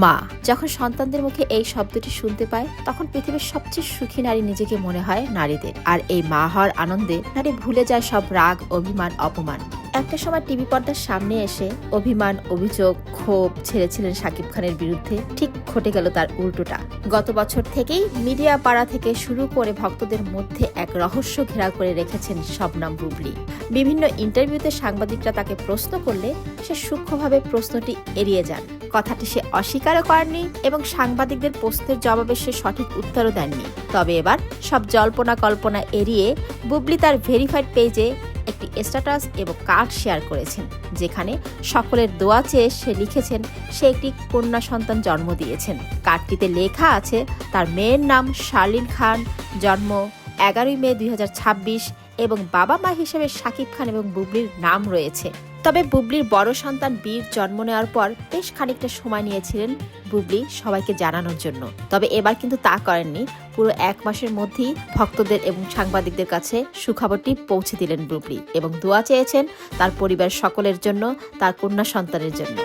মা। যখন সন্তানদের মুখে এই শব্দটি শুনতে পায় তখন পৃথিবীর সবচেয়ে সুখী নারী নিজেকে মনে হয় নারীদের। আর এই মা হওয়ার আনন্দে নারী ভুলে যায় সব রাগ, অভিমান, অপমান। একটা সময় টিভি পর্দার সামনে এসে অভিমান, অভিযোগ, ক্ষোভ ছেড়েছিলেন শাকিব খানের বিরুদ্ধে। ঠিক ঘটে গেল তার উল্টোটা। গত বছর থেকেই মিডিয়া পাড়া থেকে শুরু করে ভক্তদের মধ্যে এক রহস্য ঘেরাও করে রেখেছেন শবনম বুবলী। বিভিন্ন ইন্টারভিউতে সাংবাদিকরা তাকে প্রশ্ন করলে সে সূক্ষ্মভাবে প্রশ্নটি এড়িয়ে যান। কথাটি সে অস্বীকারও করেননি এবং সাংবাদিকদের প্রশ্নের জবাবে সে সঠিক উত্তরও দেননি। তবে এবার সব জল্পনা কল্পনা এড়িয়ে বুবলী তার ভেরিফাইড পেজে একটি স্ট্যাটাস এবং কার্ড শেয়ার করেছেন, যেখানে সকলের দোয়া চেয়ে সে লিখেছেন সে একটি কন্যা সন্তান জন্ম দিয়েছেন। কার্ডটিতে লেখা আছে তার মেয়ের নাম শার্লিন খান, জন্ম 11 মে 2026 এবং বাবা মা হিসেবে শাকিব খান এবং বুবলীর নাম রয়েছে। তবে বুবলীর বড় সন্তান বীর জন্ম নেওয়ার পর বেশ খানিকটা সময় নিয়েছিলেন বুবলী সবাইকে জানানোর জন্য। তবে এবার কিন্তু তা করেননি। পুরো 1 মাসের মধ্যেই ভক্তদের এবং সাংবাদিকদের কাছে সুখবরটি পৌঁছে দিলেন বুবলী এবং দোয়া চেয়েছেন তার পরিবার সকলের জন্য, তার কন্যা সন্তানের জন্য।